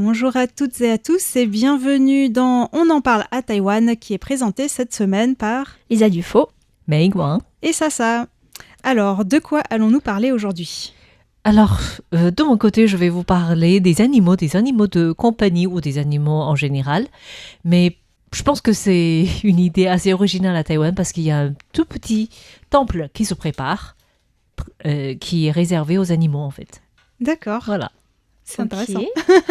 Bonjour à toutes et à tous et bienvenue dans On en parle à Taïwan qui est présenté cette semaine par Lisa Dufaux, Mei Guang. et Sasa. Alors, de quoi allons-nous parler aujourd'hui ? Alors, de mon côté, je vais vous parler des animaux de compagnie ou des animaux en général. Mais je pense que c'est une idée assez originale à Taïwan parce qu'il y a un tout petit temple qui se prépare, qui est réservé aux animaux en fait. D'accord, Voilà. c'est intéressant.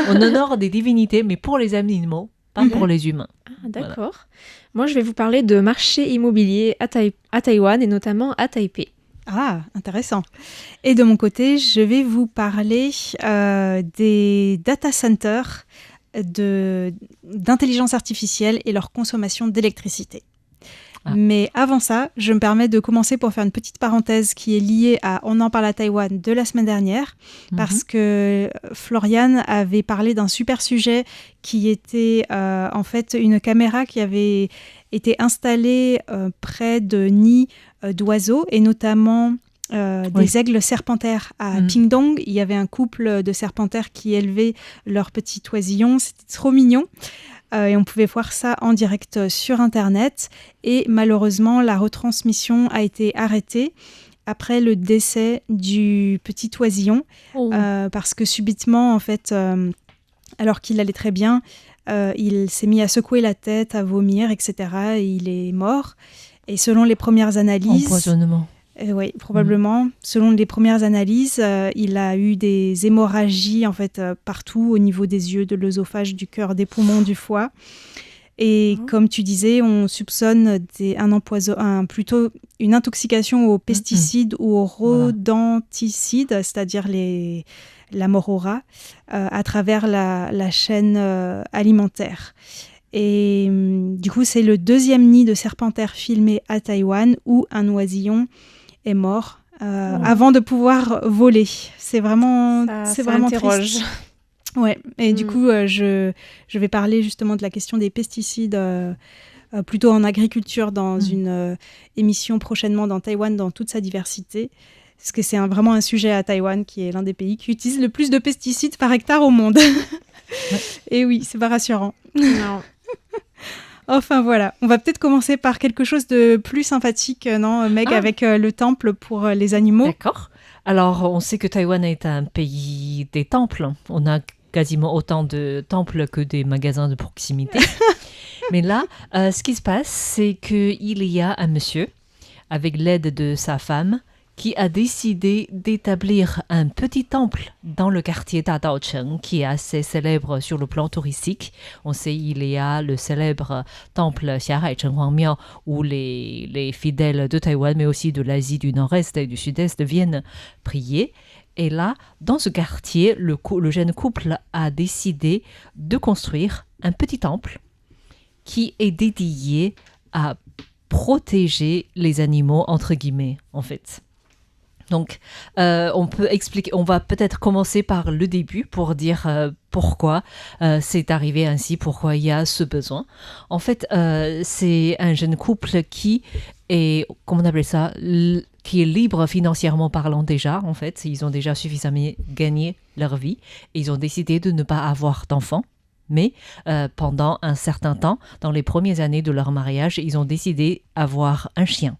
On honore des divinités, mais pour les animaux, pas pour les humains. Ah, d'accord. Moi, je vais vous parler de marché immobilier à Taïwan et notamment à Taipei. Ah, intéressant. Et de mon côté, je vais vous parler des data centers d'intelligence artificielle et leur consommation d'électricité. Ah. Mais avant ça, je me permets de commencer pour faire une petite parenthèse qui est liée à On en parle à Taïwan de la semaine dernière, parce que Florian avait parlé d'un super sujet qui était en fait une caméra qui avait été installée près de nids d'oiseaux et notamment des aigles serpentaires à Pingdong. Il y avait un couple de serpentaires qui élevaient leurs petits oisillons, c'était trop mignon. Et on pouvait voir ça en direct sur Internet. Et malheureusement, la retransmission a été arrêtée après le décès du petit oisillon. Parce que subitement, en fait, alors qu'il allait très bien, il s'est mis à secouer la tête, à vomir, etc. Et il est mort. Et selon les premières analyses... Empoisonnement. Oui, probablement. Selon les premières analyses, il a eu des hémorragies en fait, partout au niveau des yeux, de l'œsophage, du cœur, des poumons, du foie. Et comme tu disais, on soupçonne plutôt une intoxication aux pesticides ou aux rodenticides, c'est-à-dire la mort au rat, à travers la chaîne alimentaire. Et du coup, c'est le deuxième nid de serpentaire filmé à Taïwan où un oisillon est mort avant de pouvoir voler. C'est vraiment triste. Ouais. Et du coup, je vais parler justement de la question des pesticides plutôt en agriculture dans une émission prochainement dans Taïwan dans toute sa diversité. Parce que c'est vraiment un sujet à Taïwan qui est l'un des pays qui utilise le plus de pesticides par hectare au monde. Et oui, c'est pas rassurant. Non. Enfin voilà, on va peut-être commencer par quelque chose de plus sympathique, non, Meg, avec le temple pour les animaux. D'accord. Alors, on sait que Taïwan est un pays des temples. On a quasiment autant de temples que des magasins de proximité. Mais là, ce qui se passe, c'est qu'il y a un monsieur, avec l'aide de sa femme, qui a décidé d'établir un petit temple dans le quartier Dadaocheng, qui est assez célèbre sur le plan touristique. On sait qu'il y a le célèbre temple Xiahai Chenghuang Miao, où les fidèles de Taïwan, mais aussi de l'Asie du Nord-Est et du Sud-Est, viennent prier. Et là, dans ce quartier, le jeune couple a décidé de construire un petit temple qui est dédié à protéger les animaux, entre guillemets, en fait. Donc, on va peut-être commencer par le début pour dire pourquoi c'est arrivé ainsi, pourquoi il y a ce besoin. En fait, c'est un jeune couple qui est, comment on appelle ça, qui est libre financièrement parlant déjà, en fait. Ils ont déjà suffisamment gagné leur vie et ils ont décidé de ne pas avoir d'enfants. Mais pendant un certain temps, dans les premières années de leur mariage, ils ont décidé d'avoir un chien.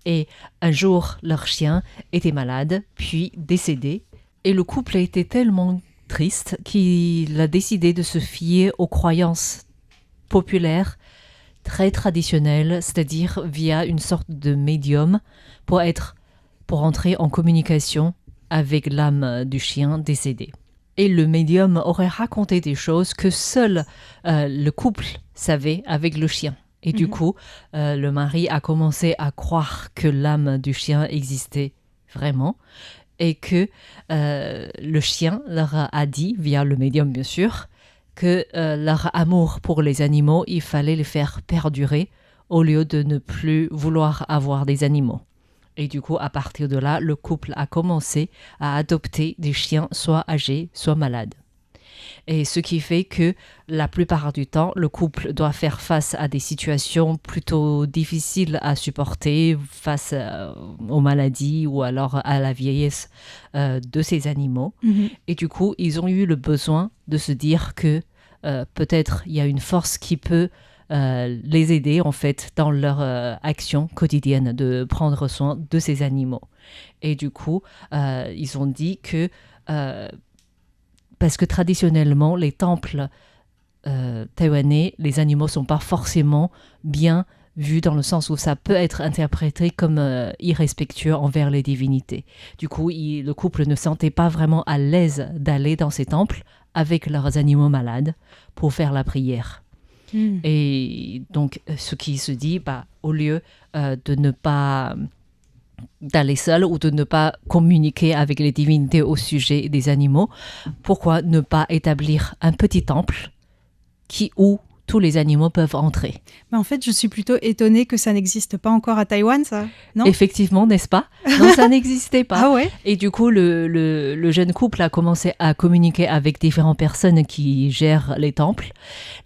Et un jour, leur chien était malade, puis décédé. Et le couple était tellement triste qu'il a décidé de se fier aux croyances populaires très traditionnelles, c'est-à-dire via une sorte de médium pour entrer en communication avec l'âme du chien décédé. Et le médium aurait raconté des choses que seul le couple savait avec le chien. Et du coup, le mari a commencé à croire que l'âme du chien existait vraiment et que le chien leur a dit, via le médium bien sûr, que leur amour pour les animaux, il fallait les faire perdurer au lieu de ne plus vouloir avoir des animaux. Et du coup, à partir de là, le couple a commencé à adopter des chiens soit âgés, soit malades. Et ce qui fait que la plupart du temps, le couple doit faire face à des situations plutôt difficiles à supporter face aux maladies ou alors à la vieillesse de ces animaux. Et du coup, ils ont eu le besoin de se dire que peut-être il y a une force qui peut les aider en fait dans leur action quotidienne de prendre soin de ces animaux. Et du coup, ils ont dit que parce que traditionnellement, les temples taïwanais, les animaux ne sont pas forcément bien vus dans le sens où ça peut être interprété comme irrespectueux envers les divinités. Du coup, le couple ne se sentait pas vraiment à l'aise d'aller dans ces temples avec leurs animaux malades pour faire la prière. Et donc, ce qui se dit, au lieu de ne pas d'aller seul ou de ne pas communiquer avec les divinités au sujet des animaux, pourquoi ne pas établir un petit temple où tous les animaux peuvent entrer? En fait, je suis plutôt étonnée que ça n'existe pas encore à Taïwan, ça, non? Effectivement, n'est-ce pas? Non, ça n'existait pas. Ah ouais? Et du coup, le jeune couple a commencé à communiquer avec différentes personnes qui gèrent les temples.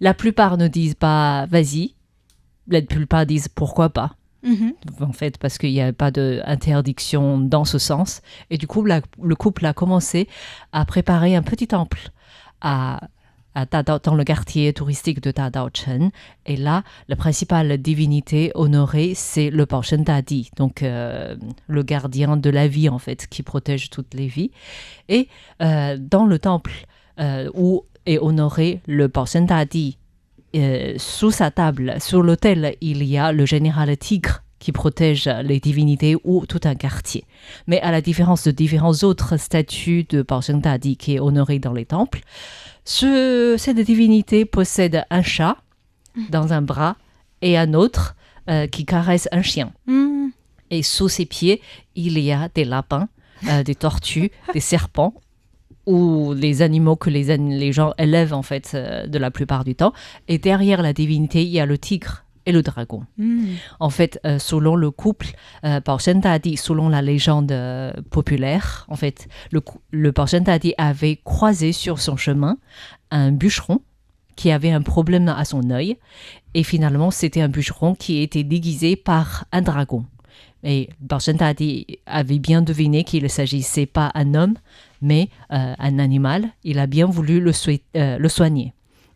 La plupart ne disent pas « vas-y », la plupart disent « pourquoi pas ». En fait, parce qu'il n'y a pas d'interdiction dans ce sens. Et du coup, le couple a commencé à préparer un petit temple dans le quartier touristique de Dadaochen. Et là, la principale divinité honorée, c'est le Baoshen Dadi, donc le gardien de la vie, en fait, qui protège toutes les vies. Et dans le temple où est honoré le Baoshen Dadi, sous sa table, sur l'autel, il y a le général Tigre qui protège les divinités ou tout un quartier. Mais à la différence de différents autres statues de Baoshen Dadi qui est honoré dans les temples, cette divinité possède un chat dans un bras et un autre qui caresse un chien. Et sous ses pieds, il y a des lapins, des tortues, des serpents, ou les animaux que les gens élèvent en fait de la plupart du temps. Et derrière la divinité, il y a le tigre et le dragon. En fait, selon le couple, Baoshen Dadi, selon la légende populaire, en fait, le Baoshen Dadi avait croisé sur son chemin un bûcheron qui avait un problème à son œil. Et finalement, c'était un bûcheron qui était déguisé par un dragon. Et Baoshen Dadi avait bien deviné qu'il ne s'agissait pas d'un homme, mais un animal. Il a bien voulu le soigner.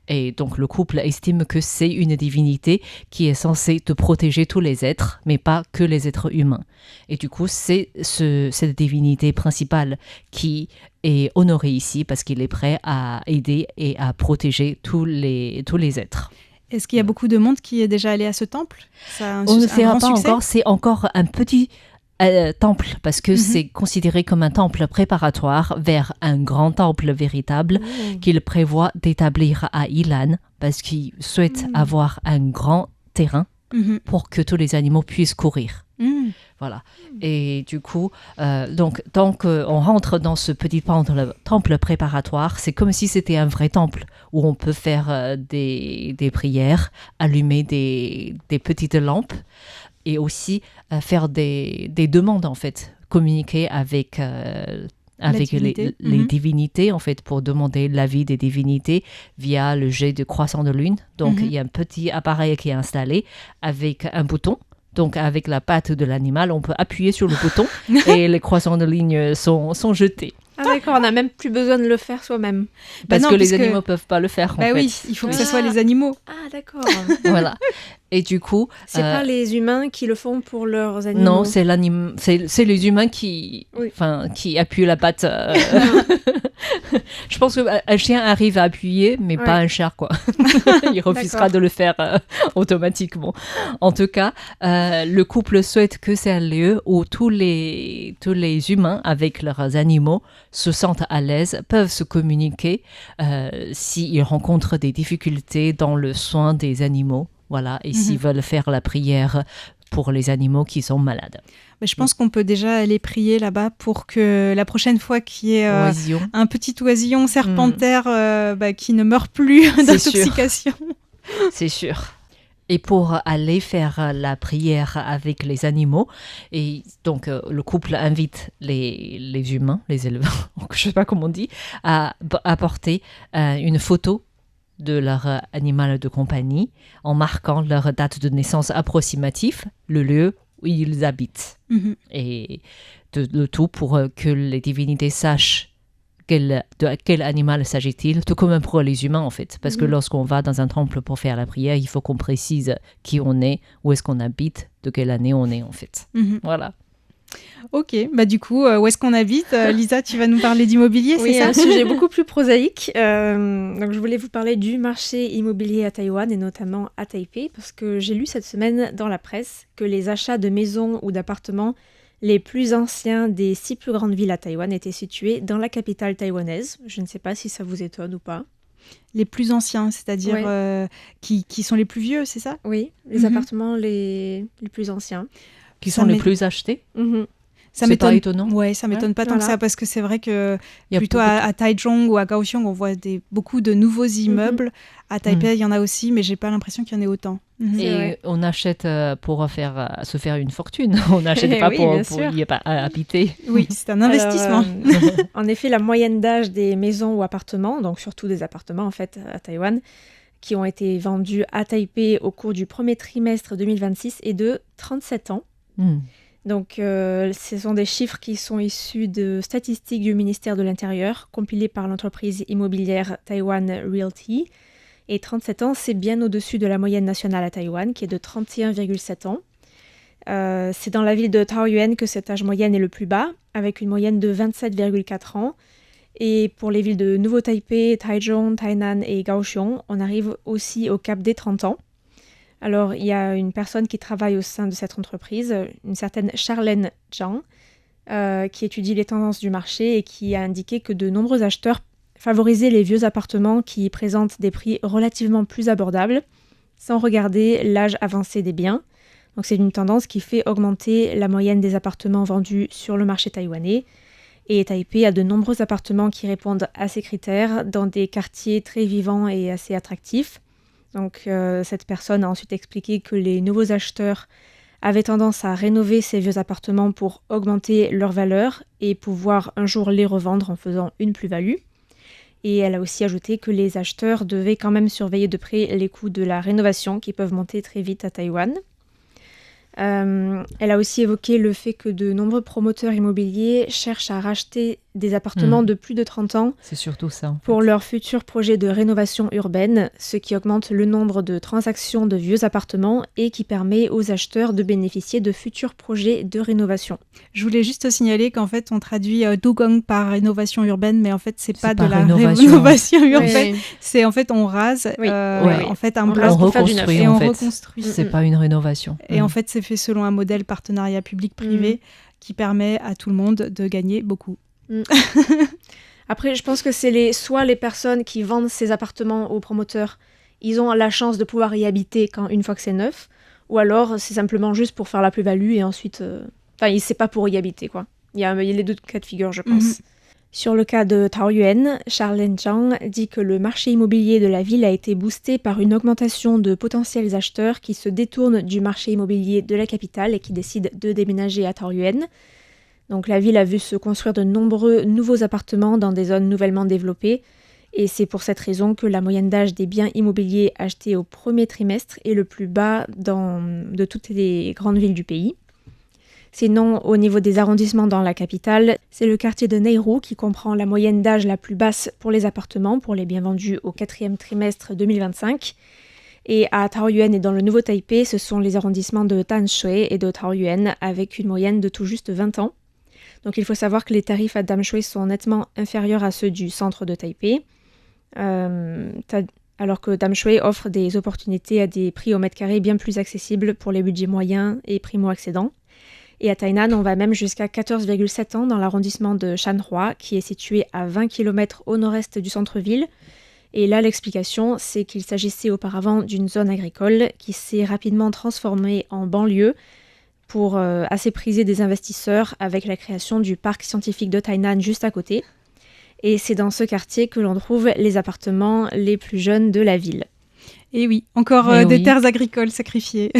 Et donc le couple estime que c'est une divinité qui est censée te protéger tous les êtres, mais pas que les êtres humains. Et du coup, c'est cette divinité principale qui est honorée ici parce qu'il est prêt à aider et à protéger tous les êtres. Est-ce qu'il y a beaucoup de monde qui est déjà allé à ce temple? On ne sait pas encore, c'est encore un petit temple parce que c'est considéré comme un temple préparatoire vers un grand temple véritable qu'il prévoit d'établir à Ilan parce qu'il souhaite avoir un grand terrain pour que tous les animaux puissent courir. Voilà. Et du coup, donc, tant qu'on rentre dans ce petit temple préparatoire, c'est comme si c'était un vrai temple où on peut faire des prières, allumer des petites lampes et aussi faire des demandes, en fait, communiquer avec les divinités, en fait, pour demander l'avis des divinités via le jet de croissant de lune. Donc, il y a un petit appareil qui est installé avec un bouton. Donc, avec la patte de l'animal, on peut appuyer sur le bouton et les croissants de ligne sont jetés. Ah d'accord, on n'a même plus besoin de le faire soi-même. Parce que les animaux ne peuvent pas le faire, en fait. Oui, il faut que ce soit les animaux. Ah d'accord. Voilà. Et du coup... C'est pas les humains qui le font pour leurs animaux. Non, c'est les humains qui appuient la patte. Je pense qu'un chien arrive à appuyer, mais pas un chat, quoi. Il refusera de le faire automatiquement. En tout cas, le couple souhaite que c'est un lieu où tous les humains, avec leurs animaux, se sentent à l'aise, peuvent se communiquer s'ils rencontrent des difficultés dans le soin des animaux. Voilà, et s'ils veulent faire la prière pour les animaux qui sont malades. Mais je pense qu'on peut déjà aller prier là-bas pour que la prochaine fois qu'il y ait un petit oisillon serpentaire qui ne meurt plus d'intoxication. C'est sûr. Et pour aller faire la prière avec les animaux, et donc le couple invite les humains, les éleveurs, je ne sais pas comment on dit, à apporter une photo de leur animal de compagnie en marquant leur date de naissance approximative, le lieu où ils habitent. Et le tout pour que les divinités sachent de quel animal s'agit-il, tout comme pour les humains en fait. Parce que lorsqu'on va dans un temple pour faire la prière, il faut qu'on précise qui on est, où est-ce qu'on habite, de quelle année on est en fait. Voilà. Ok, du coup, où est-ce qu'on habite Lisa, tu vas nous parler d'immobilier, oui, c'est ça? Un sujet beaucoup plus prosaïque. Donc je voulais vous parler du marché immobilier à Taïwan et notamment à Taipei parce que j'ai lu cette semaine dans la presse que les achats de maisons ou d'appartements les plus anciens des 6 plus grandes villes à Taïwan étaient situés dans la capitale taïwanaise. Je ne sais pas si ça vous étonne ou pas. Les plus anciens, c'est-à-dire qui sont les plus vieux, c'est ça? Oui, les appartements les plus anciens. Qui sont les plus achetés. Ça m'étonne. Pas étonnant. Ouais, ça m'étonne pas tant que ça parce que c'est vrai que plutôt à Taichung ou à Kaohsiung, on voit beaucoup de nouveaux immeubles. À Taipei, il y en a aussi, mais j'ai pas l'impression qu'il y en ait autant. Et on achète pour se faire une fortune. On n'achète pas pour y habiter. Oui, c'est un investissement. En effet, la moyenne d'âge des maisons ou appartements, donc surtout des appartements en fait à Taïwan, qui ont été vendus à Taipei au cours du premier trimestre 2026 est de 37 ans. Donc, ce sont des chiffres qui sont issus de statistiques du ministère de l'Intérieur, compilées par l'entreprise immobilière Taiwan Realty. Et 37 ans, c'est bien au-dessus de la moyenne nationale à Taïwan, qui est de 31,7 ans. C'est dans la ville de Taoyuan que cet âge moyen est le plus bas, avec une moyenne de 27,4 ans. Et pour les villes de Nouveau-Taipei, Taichung, Tainan et Kaohsiung, on arrive aussi au cap des 30 ans. Alors, il y a une personne qui travaille au sein de cette entreprise, une certaine Charlène Zhang, qui étudie les tendances du marché et qui a indiqué que de nombreux acheteurs favorisaient les vieux appartements qui présentent des prix relativement plus abordables, sans regarder l'âge avancé des biens. Donc, c'est une tendance qui fait augmenter la moyenne des appartements vendus sur le marché taïwanais. Et Taipei a de nombreux appartements qui répondent à ces critères dans des quartiers très vivants et assez attractifs. Donc, cette personne a ensuite expliqué que les nouveaux acheteurs avaient tendance à rénover ces vieux appartements pour augmenter leur valeur et pouvoir un jour les revendre en faisant une plus-value. Et elle a aussi ajouté que les acheteurs devaient quand même surveiller de près les coûts de la rénovation qui peuvent monter très vite à Taïwan. Elle a aussi évoqué le fait que de nombreux promoteurs immobiliers cherchent à racheter des appartements de plus de 30 ans. C'est surtout ça. En fait. Pour leur futur projet de rénovation urbaine, ce qui augmente le nombre de transactions de vieux appartements et qui permet aux acheteurs de bénéficier de futurs projets de rénovation. Je voulais juste signaler qu'en fait, on traduit dugong par rénovation urbaine, mais en fait, c'est pas de la rénovation urbaine. Oui. C'est en fait, on rase en fait, un bloc on reconstruit, et en on fait. Reconstruit. C'est pas une rénovation. Et en fait, c'est fait selon un modèle partenariat public-privé qui permet à tout le monde de gagner beaucoup. Après, je pense que c'est soit les personnes qui vendent ces appartements aux promoteurs, ils ont la chance de pouvoir y habiter une fois que c'est neuf, ou alors c'est simplement juste pour faire la plus-value et ensuite... c'est pas pour y habiter, quoi. Il y a les deux cas de figure, je pense. Sur le cas de Taoyuan, Charlène Zhang dit que le marché immobilier de la ville a été boosté par une augmentation de potentiels acheteurs qui se détournent du marché immobilier de la capitale et qui décident de déménager à Taoyuan. Donc la ville a vu se construire de nombreux nouveaux appartements dans des zones nouvellement développées et c'est pour cette raison que la moyenne d'âge des biens immobiliers achetés au premier trimestre est le plus bas de toutes les grandes villes du pays. Sinon, au niveau des arrondissements dans la capitale, c'est le quartier de Neiru qui comprend la moyenne d'âge la plus basse pour les appartements, pour les biens vendus au 4e trimestre 2025. Et à Taoyuan et dans le Nouveau Taipei, ce sont les arrondissements de Danshui et de Taoyuan avec une moyenne de tout juste 20 ans. Donc il faut savoir que les tarifs à Damshui sont nettement inférieurs à ceux du centre de Taipei, alors que Damshui offre des opportunités à des prix au mètre carré bien plus accessibles pour les budgets moyens et primo-accédants. Et à Tainan, on va même jusqu'à 14,7 ans dans l'arrondissement de Shanhua, qui est situé à 20 km au nord-est du centre-ville. Et là, l'explication, c'est qu'il s'agissait auparavant d'une zone agricole qui s'est rapidement transformée en banlieue, pour assez priser des investisseurs avec la création du parc scientifique de Tainan juste à côté. Et c'est dans ce quartier que l'on trouve les appartements les plus jeunes de la ville. Et oui, encore des terres agricoles sacrifiées.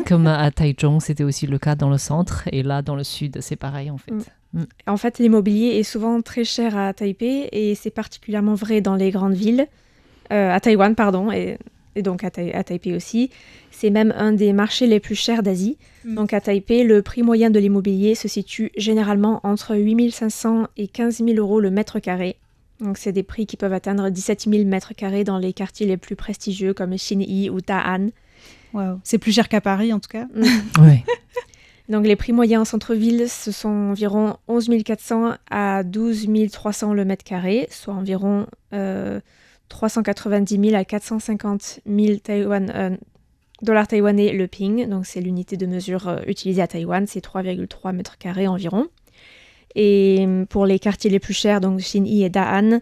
Comme à Taichung, c'était aussi le cas dans le centre. Et là, dans le sud, c'est pareil en fait. En fait, l'immobilier est souvent très cher à Taipei et c'est particulièrement vrai dans les grandes villes, à Taïwan, pardon, et donc à Taipei aussi. C'est même un des marchés les plus chers d'Asie. Donc à Taipei, le prix moyen de l'immobilier se situe généralement entre 8 500 et 15 000 euros le mètre carré. Donc c'est des prix qui peuvent atteindre 17 000 mètres carrés dans les quartiers les plus prestigieux comme Xinyi ou Da'an. Wow. C'est plus cher qu'à Paris en tout cas. Oui. Donc les prix moyens en centre-ville, ce sont environ 11 400 à 12 300 le mètre carré, soit environ 390 000 à 450 000 dollars taïwanais le ping. Donc c'est l'unité de mesure utilisée à Taïwan, c'est 3,3 mètres carrés environ. Et pour les quartiers les plus chers, donc Xinyi et Da'an,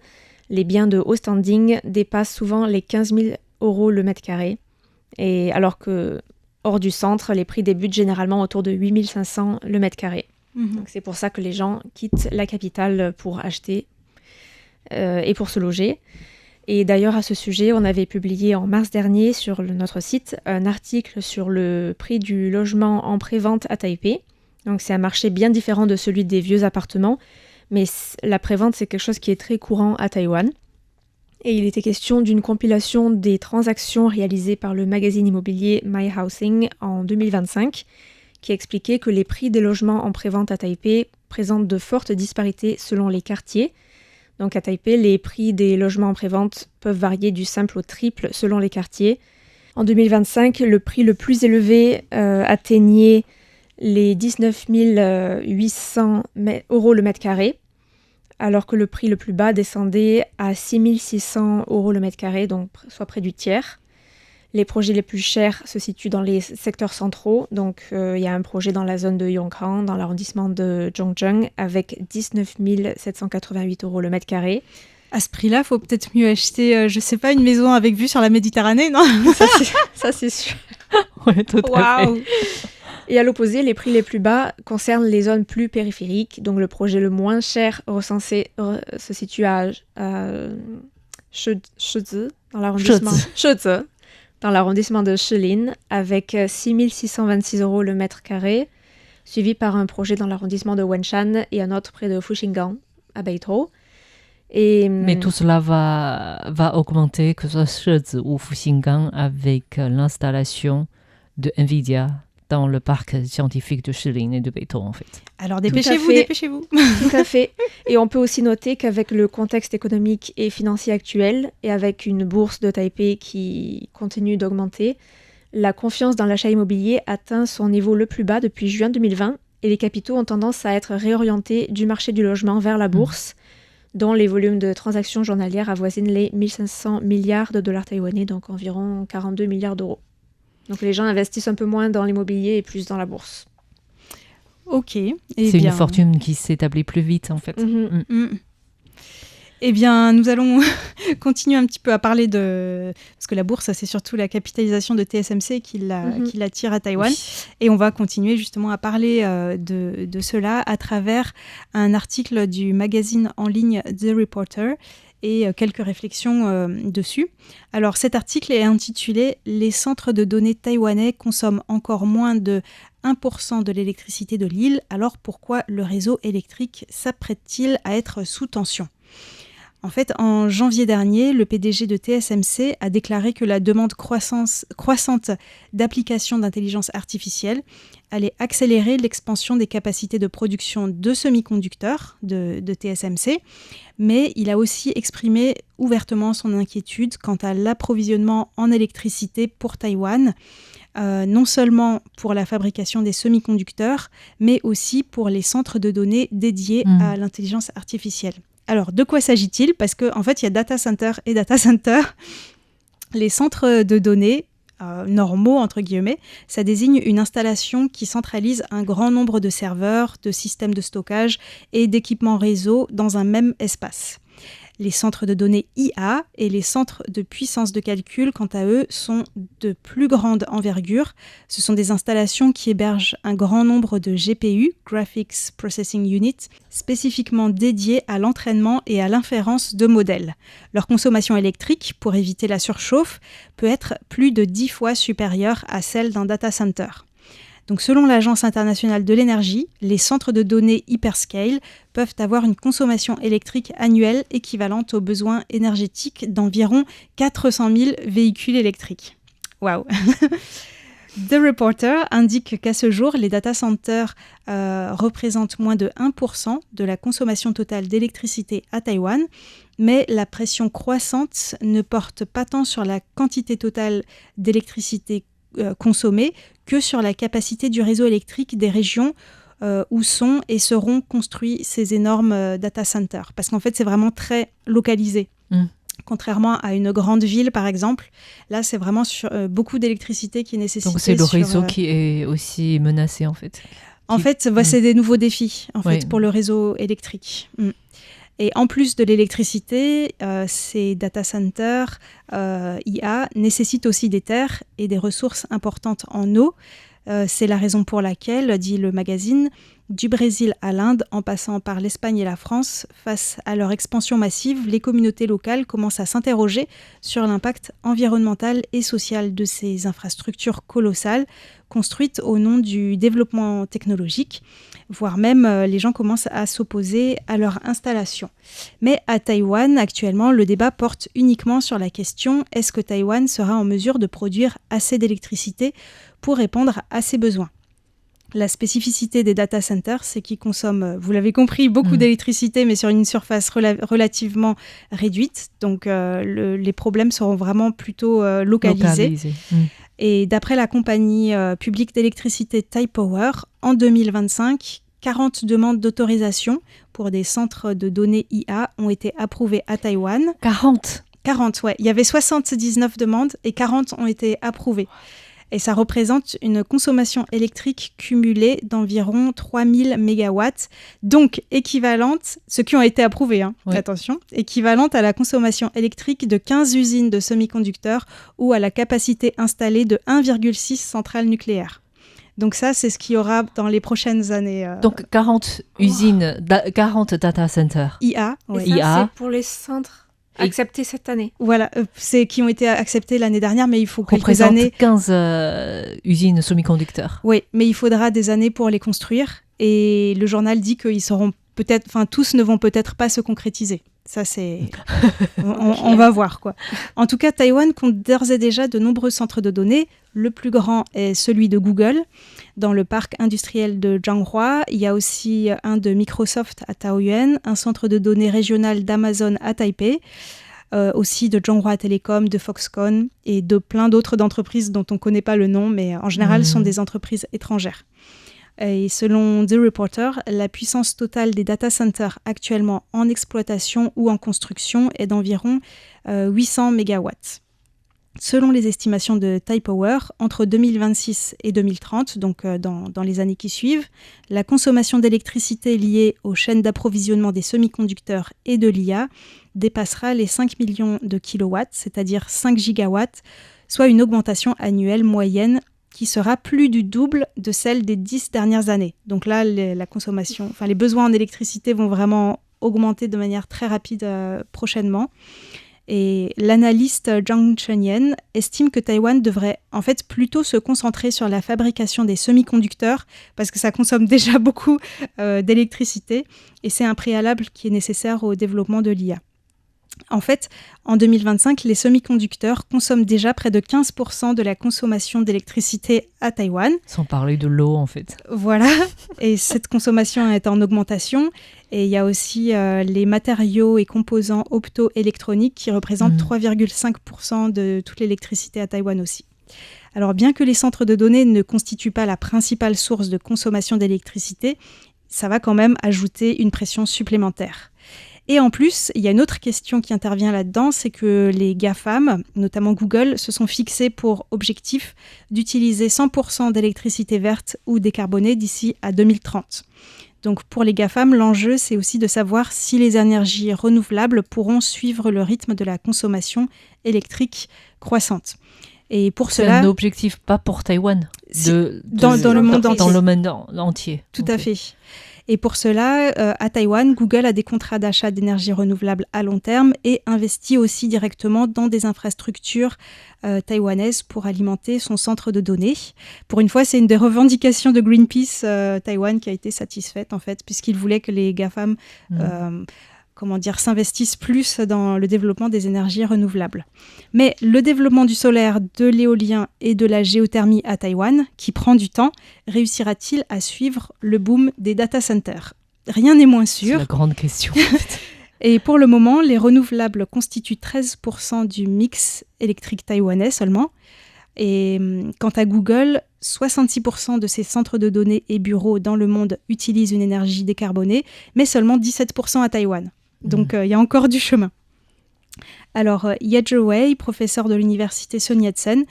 les biens de haut standing dépassent souvent les 15 000 euros le mètre carré. Et alors que hors du centre, les prix débutent généralement autour de 8 500 le mètre carré. Donc c'est pour ça que les gens quittent la capitale pour acheter et pour se loger. Et d'ailleurs, à ce sujet, on avait publié en mars dernier sur notre site un article sur le prix du logement en pré-vente à Taipei. Donc c'est un marché bien différent de celui des vieux appartements, mais la pré-vente, c'est quelque chose qui est très courant à Taïwan. Et il était question d'une compilation des transactions réalisées par le magazine immobilier My Housing en 2025, qui expliquait que les prix des logements en pré-vente à Taipei présentent de fortes disparités selon les quartiers. Donc à Taipei, les prix des logements en pré-vente peuvent varier du simple au triple selon les quartiers. En 2025, le prix le plus élevé atteignait les 19 800 euros le mètre carré, alors que le prix le plus bas descendait à 6 600 euros le mètre carré, donc soit près du tiers. Les projets les plus chers se situent dans les secteurs centraux, donc il y a un projet dans la zone de Yongkang, dans l'arrondissement de Zhongzheng, avec 19 788 euros le mètre carré. À ce prix-là, il faut peut-être mieux acheter, je sais pas, une maison avec vue sur la Méditerranée, non? Ça, c'est sûr. Ouais, tout à fait. Et à l'opposé, les prix les plus bas concernent les zones plus périphériques. Donc le projet le moins cher recensé se situe à Shizhi, dans l'arrondissement de Shilin, avec 6 626 euros le mètre carré, suivi par un projet dans l'arrondissement de Wenshan et un autre près de Fuxinggang, à Beitou. Mais tout cela va augmenter, que ce soit Shizhi ou Fuxinggang, avec l'installation de NVIDIA dans le parc scientifique de Shilin et de Beitou, en fait. Alors dépêchez-vous. Tout à fait. Et on peut aussi noter qu'avec le contexte économique et financier actuel, et avec une bourse de Taipei qui continue d'augmenter, la confiance dans l'achat immobilier atteint son niveau le plus bas depuis juin 2020, et les capitaux ont tendance à être réorientés du marché du logement vers la bourse, dont les volumes de transactions journalières avoisinent les 1500 milliards de dollars taïwanais, donc environ 42 milliards d'euros. Donc les gens investissent un peu moins dans l'immobilier et plus dans la bourse. Ok. C'est une fortune qui s'établit plus vite, en fait. Eh bien, nous allons continuer un petit peu à parler parce que la bourse, c'est surtout la capitalisation de TSMC qui l'attire à Taïwan. Oui. Et on va continuer justement à parler de cela à travers un article du magazine en ligne The Reporter et quelques réflexions dessus. Alors, cet article est intitulé « Les centres de données taïwanais consomment encore moins de 1% de l'électricité de l'île, alors pourquoi le réseau électrique s'apprête-t-il à être sous tension ?» En fait, en janvier dernier, le PDG de TSMC a déclaré que la demande croissante d'applications d'intelligence artificielle allait accélérer l'expansion des capacités de production de semi-conducteurs de TSMC, mais il a aussi exprimé ouvertement son inquiétude quant à l'approvisionnement en électricité pour Taïwan, non seulement pour la fabrication des semi-conducteurs, mais aussi pour les centres de données dédiés à l'intelligence artificielle. Alors, de quoi s'agit-il ? Parce qu'en fait, il y a data center et data center. Les centres de données normaux, entre guillemets, ça désigne une installation qui centralise un grand nombre de serveurs, de systèmes de stockage et d'équipements réseau dans un même espace. Les centres de données IA et les centres de puissance de calcul, quant à eux, sont de plus grande envergure. Ce sont des installations qui hébergent un grand nombre de GPU, Graphics Processing Unit, spécifiquement dédiés à l'entraînement et à l'inférence de modèles. Leur consommation électrique, pour éviter la surchauffe, peut être plus de 10 fois supérieure à celle d'un data center. Donc, selon l'Agence internationale de l'énergie, les centres de données hyperscale peuvent avoir une consommation électrique annuelle équivalente aux besoins énergétiques d'environ 400 000 véhicules électriques. Waouh. The Reporter indique qu'à ce jour, les data centers représentent moins de 1% de la consommation totale d'électricité à Taïwan, mais la pression croissante ne porte pas tant sur la quantité totale d'électricité consommée que sur la capacité du réseau électrique des régions où sont et seront construits ces énormes data centers. Parce qu'en fait, c'est vraiment très localisé. Contrairement à une grande ville, par exemple, là, c'est vraiment sur, beaucoup d'électricité qui est nécessitée. Donc, c'est le réseau qui est aussi menacé, en fait. En fait, c'est des nouveaux défis pour le réseau électrique. Et en plus de l'électricité, ces data centers IA nécessitent aussi des terres et des ressources importantes en eau. C'est la raison pour laquelle, dit le magazine, du Brésil à l'Inde, en passant par l'Espagne et la France, face à leur expansion massive, les communautés locales commencent à s'interroger sur l'impact environnemental et social de ces infrastructures colossales construites au nom du développement technologique, voire même les gens commencent à s'opposer à leur installation. Mais à Taïwan, actuellement, le débat porte uniquement sur la question « Est-ce que Taïwan sera en mesure de produire assez d'électricité pour répondre à ses besoins ?» La spécificité des data centers, c'est qu'ils consomment, vous l'avez compris, beaucoup d'électricité, mais sur une surface relativement réduite. Donc, les problèmes seront vraiment plutôt localisés. Et d'après la compagnie publique d'électricité Taipower, en 2025, 40 demandes d'autorisation pour des centres de données IA ont été approuvées à Taïwan. 40, ouais. Il y avait 79 demandes et 40 ont été approuvées. Et ça représente une consommation électrique cumulée d'environ 3000 mégawatts, donc équivalente, ceux qui ont été approuvés, attention, équivalente à la consommation électrique de 15 usines de semi-conducteurs ou à la capacité installée de 1,6 centrales nucléaires. Donc ça, c'est ce qu'il y aura dans les prochaines années. Donc 40 usines, 40 data centers. IA. Et ça, c'est pour les centres acceptés cette année. Voilà, c'est qui ont été acceptés l'année dernière, mais il faut quelques années. 15 usines semi-conducteurs. Oui, mais il faudra des années pour les construire. Et le journal dit qu'ils seront peut-être, tous ne vont peut-être pas se concrétiser. Ça, c'est... on va voir, quoi. En tout cas, Taïwan compte d'ores et déjà de nombreux centres de données. Le plus grand est celui de Google, dans le parc industriel de Zhanghua. Il y a aussi un de Microsoft à Taoyuan, un centre de données régional d'Amazon à Taipei, aussi de Zhonghua Telecom, de Foxconn et de plein d'autres d'entreprises dont on ne connaît pas le nom, mais en général, sont des entreprises étrangères. Et selon The Reporter, la puissance totale des data centers actuellement en exploitation ou en construction est d'environ 800 mégawatts. Selon les estimations de Taipower, entre 2026 et 2030, donc dans les années qui suivent, la consommation d'électricité liée aux chaînes d'approvisionnement des semi-conducteurs et de l'IA dépassera les 5 millions de kilowatts, c'est-à-dire 5 gigawatts, soit une augmentation annuelle moyenne qui sera plus du double de celle des 10 dernières années. Donc là, la consommation, les besoins en électricité vont vraiment augmenter de manière très rapide prochainement. Et l'analyste Zhang Chenyan estime que Taïwan devrait en fait plutôt se concentrer sur la fabrication des semi-conducteurs parce que ça consomme déjà beaucoup d'électricité et c'est un préalable qui est nécessaire au développement de l'IA. En fait, en 2025, les semi-conducteurs consomment déjà près de 15% de la consommation d'électricité à Taïwan. Sans parler de l'eau, en fait. Voilà, et cette consommation est en augmentation. Et il y a aussi les matériaux et composants optoélectroniques qui représentent 3,5% de toute l'électricité à Taïwan aussi. Alors, bien que les centres de données ne constituent pas la principale source de consommation d'électricité, ça va quand même ajouter une pression supplémentaire. Et en plus, il y a une autre question qui intervient là-dedans, c'est que les GAFAM, notamment Google, se sont fixés pour objectif d'utiliser 100% d'électricité verte ou décarbonée d'ici à 2030. Donc pour les GAFAM, l'enjeu, c'est aussi de savoir si les énergies renouvelables pourront suivre le rythme de la consommation électrique croissante. Et pour c'est cela, un objectif pas pour Taïwan, dans le monde entier. Dans le monde entier. Tout à fait. Et pour cela, à Taïwan, Google a des contrats d'achat d'énergie renouvelable à long terme et investit aussi directement dans des infrastructures taïwanaises pour alimenter son centre de données. Pour une fois, c'est une des revendications de Greenpeace Taïwan qui a été satisfaite, en fait, puisqu'il voulait que les GAFAM s'investissent plus dans le développement des énergies renouvelables. Mais le développement du solaire, de l'éolien et de la géothermie à Taïwan, qui prend du temps, réussira-t-il à suivre le boom des data centers ? Rien n'est moins sûr. C'est la grande question. Et pour le moment, les renouvelables constituent 13% du mix électrique taïwanais seulement. Et quant à Google, 66% de ses centres de données et bureaux dans le monde utilisent une énergie décarbonée, mais seulement 17% à Taïwan. Donc, il y a encore du chemin. Alors, Yezhe Wei, professeur de l'université Sun Yat-sen,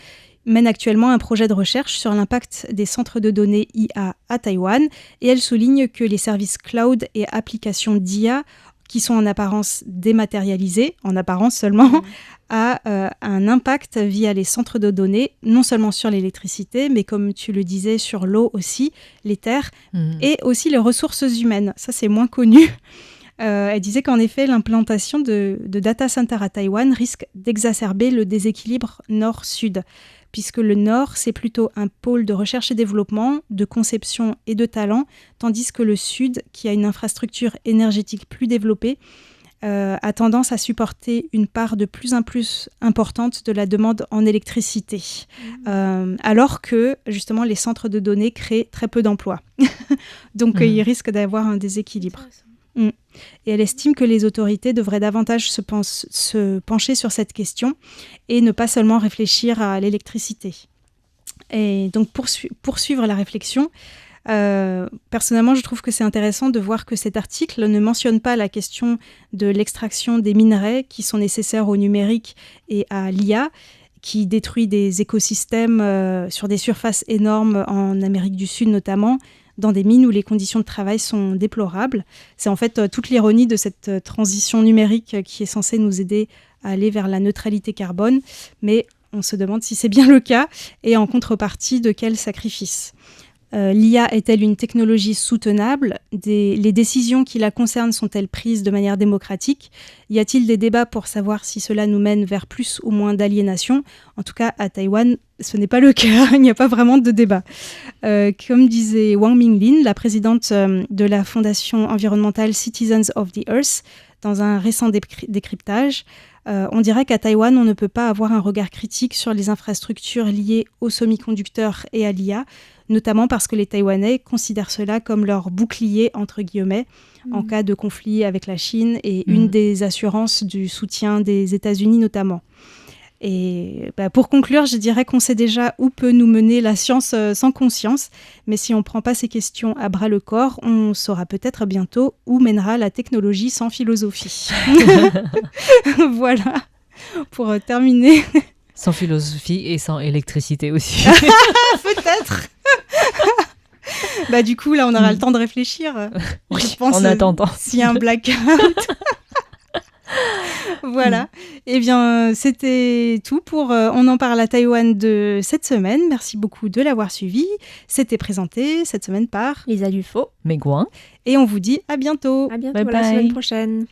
mène actuellement un projet de recherche sur l'impact des centres de données IA à Taïwan. Et elle souligne que les services cloud et applications d'IA, qui sont en apparence dématérialisés, en apparence seulement, a un impact via les centres de données, non seulement sur l'électricité, mais comme tu le disais, sur l'eau aussi, les terres, et aussi les ressources humaines. Ça, c'est moins connu. Elle disait qu'en effet, l'implantation de data centers à Taïwan risque d'exacerber le déséquilibre nord-sud, puisque le nord, c'est plutôt un pôle de recherche et développement, de conception et de talent, tandis que le sud, qui a une infrastructure énergétique plus développée, a tendance à supporter une part de plus en plus importante de la demande en électricité, alors que, justement, les centres de données créent très peu d'emplois. Donc, il risque d'avoir un déséquilibre. Et elle estime que les autorités devraient davantage se pencher sur cette question et ne pas seulement réfléchir à l'électricité. Et donc, pour poursuivre la réflexion, personnellement, je trouve que c'est intéressant de voir que cet article ne mentionne pas la question de l'extraction des minerais qui sont nécessaires au numérique et à l'IA, qui détruit des écosystèmes sur des surfaces énormes en Amérique du Sud notamment, dans des mines où les conditions de travail sont déplorables. C'est en fait toute l'ironie de cette transition numérique qui est censée nous aider à aller vers la neutralité carbone, mais on se demande si c'est bien le cas et en contrepartie de quel sacrifice. L'IA est-elle une technologie soutenable ? Les décisions qui la concernent sont-elles prises de manière démocratique ? Y a-t-il des débats pour savoir si cela nous mène vers plus ou moins d'aliénation ? En tout cas, à Taïwan, ce n'est pas le cas. Il n'y a pas vraiment de débat. Comme disait Wang Minglin, la présidente de la fondation environnementale Citizens of the Earth, dans un récent décryptage, on dirait qu'à Taïwan, on ne peut pas avoir un regard critique sur les infrastructures liées aux semi-conducteurs et à l'IA, notamment parce que les Taïwanais considèrent cela comme leur bouclier, entre guillemets, en cas de conflit avec la Chine et une des assurances du soutien des États-Unis notamment. Et pour conclure, je dirais qu'on sait déjà où peut nous mener la science sans conscience, mais si on ne prend pas ces questions à bras-le-corps, on saura peut-être bientôt où mènera la technologie sans philosophie. Voilà, pour terminer. Sans philosophie et sans électricité aussi. Peut-être. Du coup, là, on aura le temps de réfléchir. Oui, je pense, en attendant. S'il y a un blackout. Voilà. Eh bien, c'était tout pour On en parle à Taïwan de cette semaine. Merci beaucoup de l'avoir suivi. C'était présenté cette semaine par Lisa Dufaux. Megouin. Et on vous dit à bientôt. À bientôt, Bye la bye. semaine prochaine.